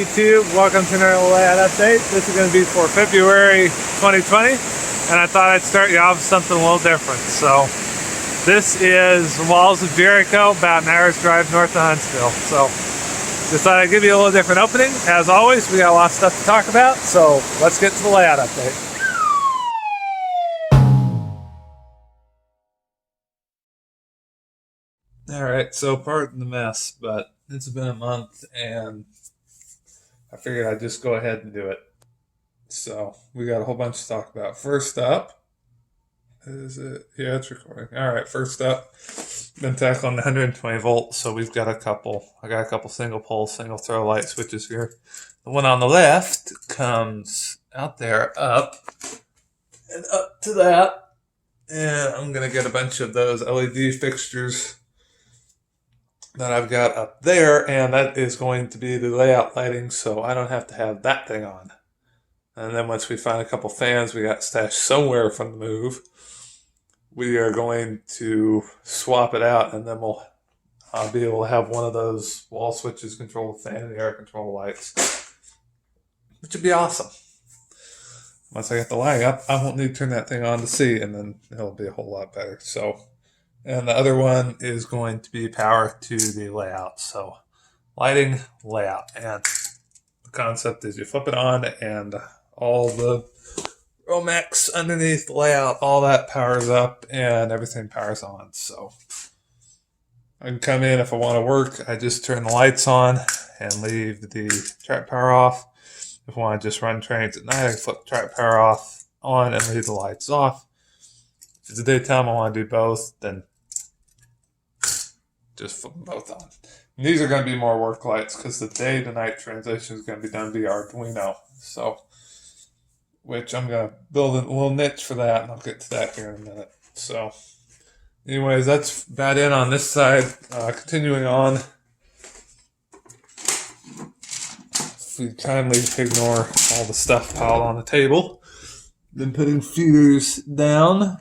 YouTube? Welcome to another layout update. This is going to be for February 2020, and I thought I'd start you off with something a little different. So this is the Walls of Jericho, about an hour's drive north of Huntsville. So just thought I'd give you a little different opening. As always, we got a lot of stuff to talk about, so let's get to the layout update. Alright, so pardon the mess, but it's been a month and I figured I'd just go ahead and do it. So we got a whole bunch to talk about. First up, is it? Yeah, it's recording. Alright, first up, been tackling the 120 volts, so we've got I got a couple single pole, single throw light switches here. The one on the left comes out there up and up to that. And I'm going to get a bunch of those LED fixtures that I've got up there, and that is going to be the layout lighting, so I don't have to have that thing on. And then once we find a couple fans we got stashed somewhere from the move, we are going to swap it out, and then I'll be able to have one of those wall switches control the fan and the air control lights, which would be awesome. Once I get the lighting up, I won't need to turn that thing on to see, and then it'll be a whole lot better. So. And the other one is going to be power to the layout. So lighting, layout. And the concept is you flip it on and all the Romex underneath the layout, all that powers up and everything powers on. So I can come in if I want to work. I just turn the lights on and leave the track power off. If I want to just run trains at night, I flip the track power off on and leave the lights off. If it's the daytime I want to do both, then just flip them both on. And these are going to be more work lights because the day to night transition is going to be done via Arduino. So, which I'm going to build a little niche for that, and I'll get to that here in a minute. So, anyways, that's about it on this side. Continuing on, if we kindly ignore all the stuff piled on the table, then putting feeders down.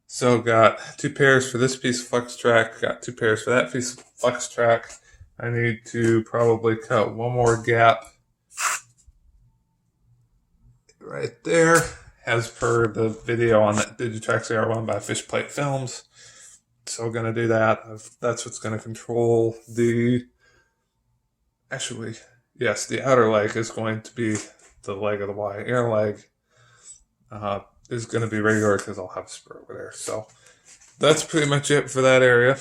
So got 2 pairs for this piece of flex track, got 2 pairs for that piece of flex track. I need to probably cut one more gap right there, as per the video on that Digitrax AR1 by Fishplate Films. So we're going to do that. That's what's going to control the, actually, yes, the outer leg is going to be the leg of the Y. Inner leg is going to be regular because I'll have a spur over there. So that's pretty much it for that area.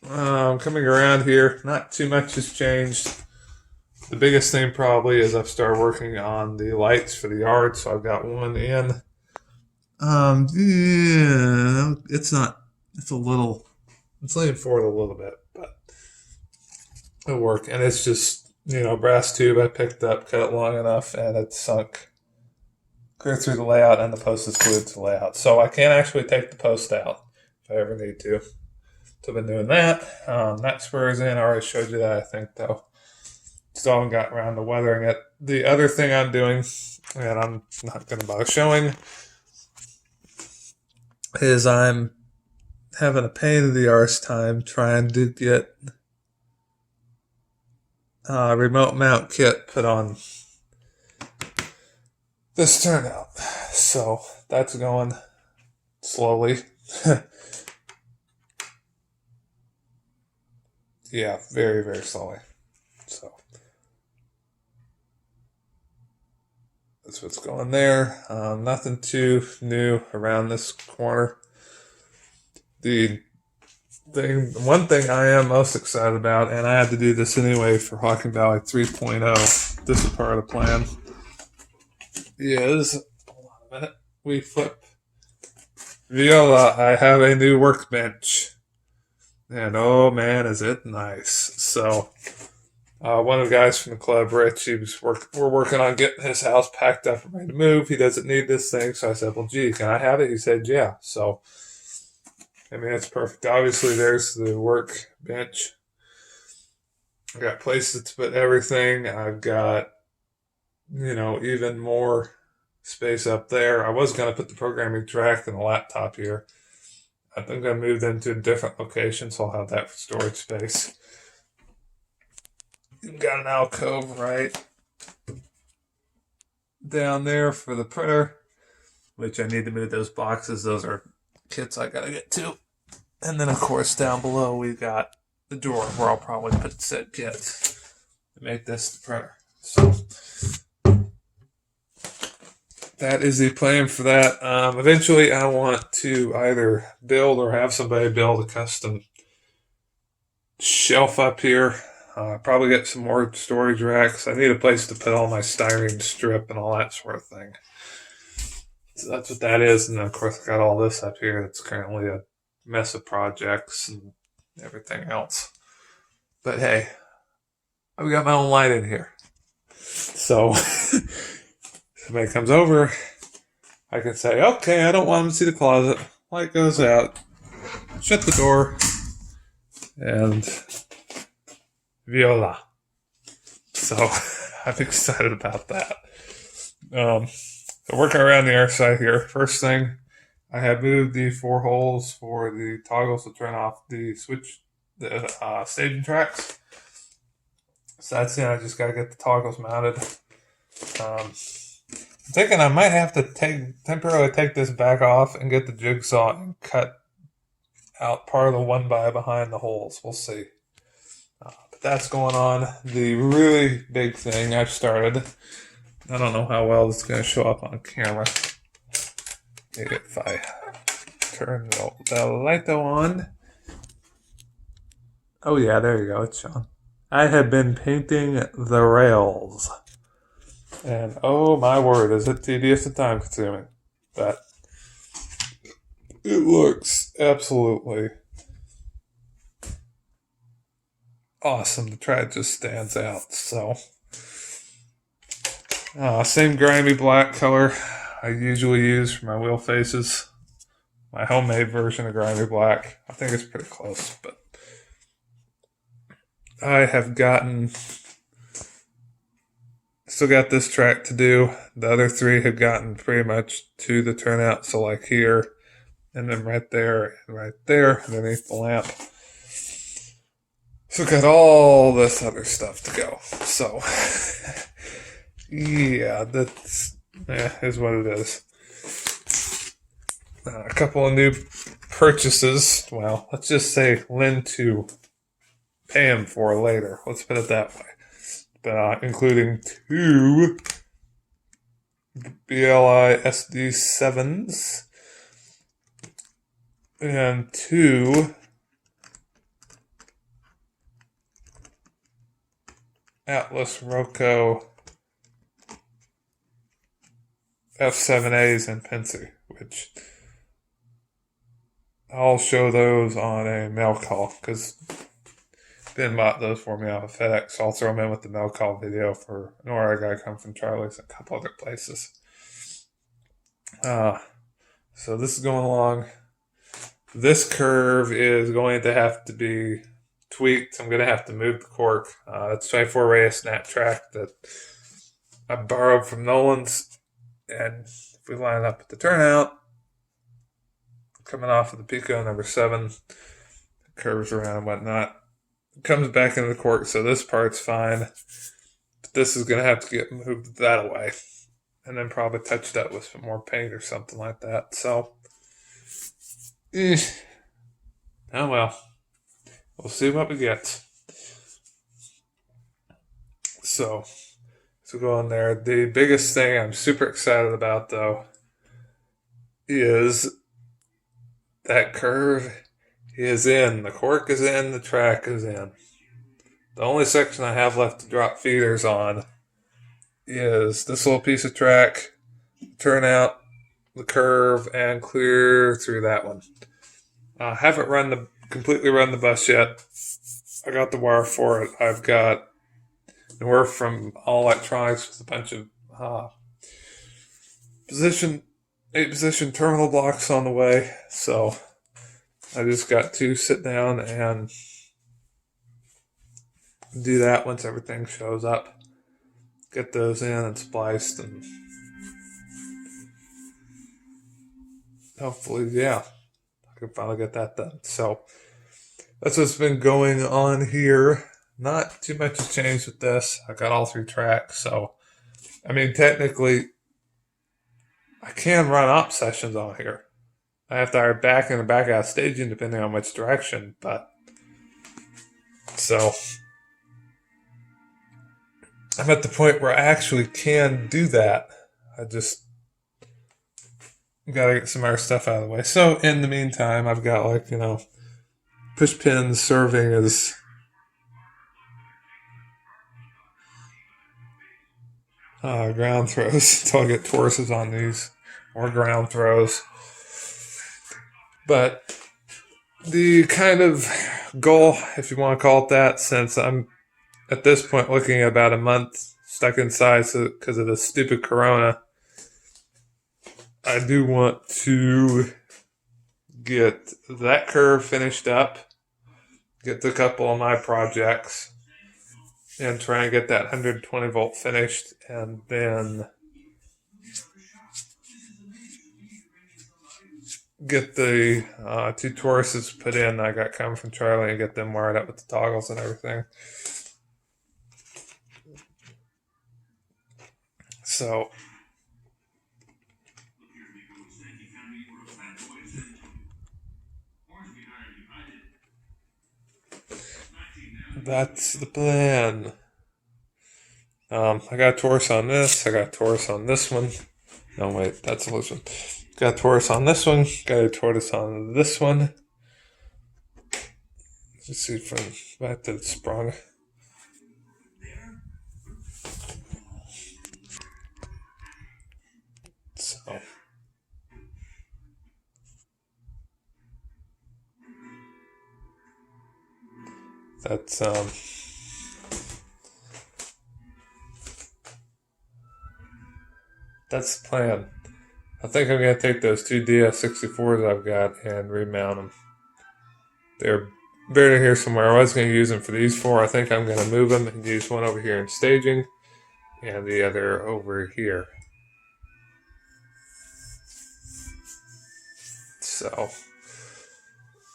Coming around here, not too much has changed. The biggest thing probably is I've started working on the lights for the yard. So I've got one in. Yeah, it's leaning forward a little bit, but it'll work. And it's just, brass tube I picked up, cut it long enough, and it's sunk clear through the layout, and the post is glued to the layout. So I can't actually take the post out if I ever need to. So I've been doing that. That spur is in. I already showed you that, I think, though. Still haven't gotten around to weathering it. The other thing I'm doing, and I'm not going to bother showing, is I'm having a pain in the arse time trying to get a remote mount kit put on this turnout. So that's going slowly. Yeah, very, very slowly. So that's what's going there. Nothing too new around this corner. One thing I am most excited about, and I had to do this anyway for Hawking Valley 3.0, this is part of the plan, is, hold on a minute, we flip Viola. I have a new workbench, and oh man, is it nice. So one of the guys from the club, Rich, we're working on getting his house packed up and ready to move. He doesn't need this thing, so I said, well, gee, can I have it? He said, yeah. So I mean, it's perfect. Obviously there's the workbench. I got places to put everything. I've got even more space up there. I was going to put the programming track and the laptop here. I think I moved into a different location, so I'll have that for storage space. You've got an alcove right down there for the printer, which I need to move those boxes. Those are kits I gotta get to. And then, of course, down below we've got the drawer where I'll probably put said kits to make this the printer. So that is the plan for that. Eventually, I want to either build or have somebody build a custom shelf up here. Probably get some more storage racks. I need a place to put all my styrene strip and all that sort of thing. So that's what that is. And then, of course, I got all this up here. It's currently a mess of projects and everything else. But hey, I've got my own light in here. So somebody comes over, I can say, okay, I don't want them to see the closet. Light goes out. Shut the door. And voila. So I'm excited about that. So working around the air side here. First thing, I have moved the 4 holes for the toggles to turn off the switch, the staging tracks. So that's it. I just got to get the toggles mounted. I'm thinking I might have to temporarily take this back off and get the jigsaw and cut out part of the 1x behind the holes. We'll see. But that's going on. The really big thing I've started. I don't know how well this is going to show up on camera. Maybe if I turn the light on. Oh yeah, there you go. It's showing. I have been painting the rails. And oh my word, is it tedious and time consuming. But it looks absolutely awesome. The tread just stands out. So, same grimy black color I usually use for my wheel faces. My homemade version of grimy black. I think it's pretty close, but I have still got this track to do. The other 3 have gotten pretty much to the turnout. So like here, and then right there, and right there, underneath the lamp. So got all this other stuff to go. So, yeah, is what it is. A couple of new purchases. Well, let's just say lend to pay him for later. Let's put it that way. But including 2 BLI SD7s and 2 Atlas Roco F7As in Pensy, which I'll show those on a mail call because Ben bought those for me off of FedEx. So I'll throw them in with the mail call video for an order I got come from Charlie's and a couple other places. So this is going along. This curve is going to have to be tweaked. I'm going to have to move the cork. That's 24 radius snap track that I borrowed from Nolan's. And if we line up at the turnout, coming off of the Pico number 7, curves around and whatnot, it comes back into the cork, so this part's fine. But this is going to have to get moved that away. And then probably touched up with some more paint or something like that. So, oh well. We'll see what we get. So go on there. The biggest thing I'm super excited about, though, is that curve is in. The cork is in. The track is in. The only section I have left to drop feeders on is this little piece of track, turnout, the curve, and clear through that one. I haven't completely run the bus yet. I got the wire for it. I've got the wire from All Electronics with a bunch of 8-position terminal blocks on the way. So I just got to sit down and do that once everything shows up. Get those in and spliced, and hopefully, I can finally get that done. So that's what's been going on here. not too much has changed with this. I got all 3 tracks, so I mean technically I can run op sessions on here. I have to either back in or back out staging depending on which direction, but so I'm at the point where I actually can do that. I just gotta get some other stuff out of the way. So in the meantime, I've got push pins serving as ground throws until I get Tauruses on these, or ground throws. But the kind of goal, if you want to call it that, since I'm at this point looking at about a month stuck inside because of the stupid corona, I do want to get that curve finished up, get a couple of my projects, and try and get that 120 volt finished, and then get the 2 Tauruses put in I got coming from Charlie and get them wired up with the toggles and everything. So that's the plan. I got a Taurus on this. I got a Taurus on this one. No, wait, that's the loose one. Got a Taurus on this one. Got a Taurus on this one. Let's see from back to the sprung. So that's the plan. I think I'm going to take those 2 DS64s I've got and remount them. They're buried here somewhere. I was going to use them for these 4. I think I'm going to move them and use one over here in staging and the other over here. So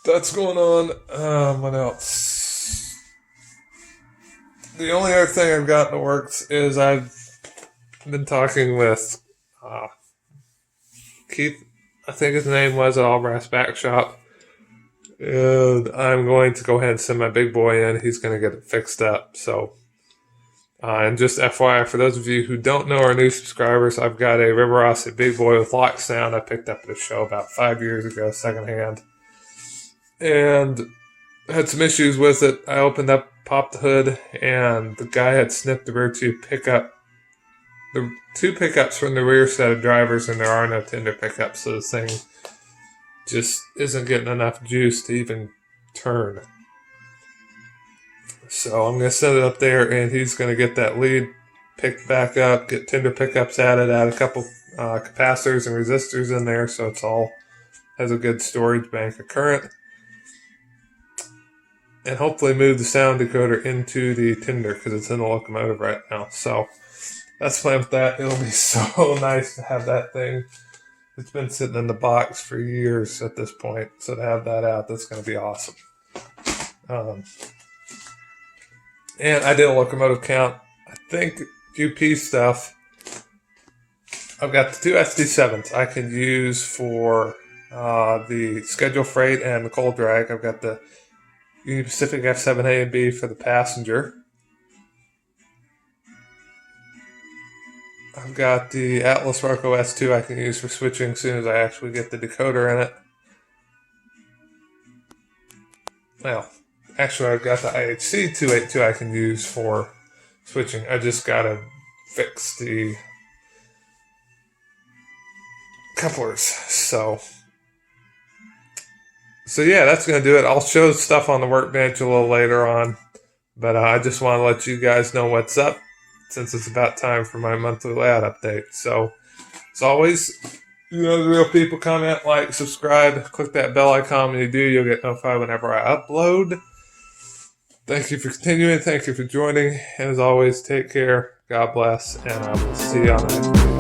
that's going on. What else? The only other thing I've got in the works is I've been talking with Keith, I think his name was, at All Brass Back Shop. And I'm going to go ahead and send my big boy in. He's going to get it fixed up. So, and just FYI, for those of you who don't know, our new subscribers, I've got a Riverosset big boy with lock sound I picked up at a show about 5 years ago, secondhand. And I had some issues with it. I opened up, popped the hood, and the guy had snipped the rear tube pickup. The 2 pickups from the rear set of drivers, and there are no tender pickups, so this thing just isn't getting enough juice to even turn. So I'm going to set it up there, and he's going to get that lead picked back up, get tender pickups added, add a couple capacitors and resistors in there, so it's all has a good storage bank of current, and hopefully move the sound decoder into the tender because it's in the locomotive right now. So that's the plan with that. It'll be so nice to have that thing. It's been sitting in the box for years at this point, so to have that out, that's going to be awesome. And I did a locomotive count. I think UP stuff. I've got the 2 SD7s I can use for the schedule freight and the coal drag. I've got the Union Pacific F7A and B for the passenger. I've got the Atlas Roco S2 I can use for switching as soon as I actually get the decoder in it. Well, actually I've got the IHC 282 I can use for switching. I just gotta fix the couplers. So yeah, that's going to do it. I'll show stuff on the workbench a little later on, but I just want to let you guys know what's up since it's about time for my monthly layout update. So, as always, the real people, comment, like, subscribe, click that bell icon. When you do, you'll get notified whenever I upload. Thank you for continuing. Thank you for joining. And as always, take care. God bless. And I will see you on the next video.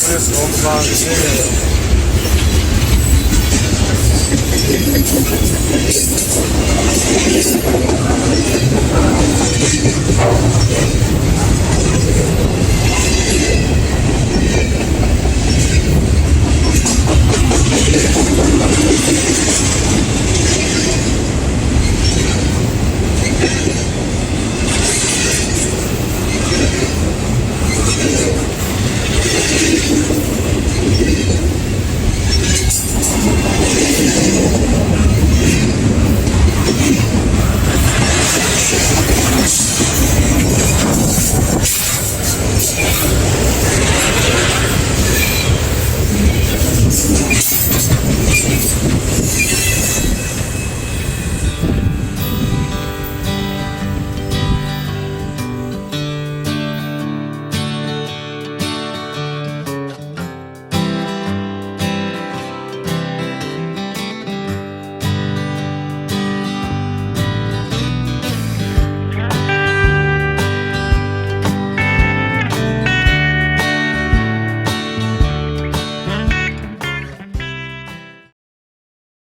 This old box here.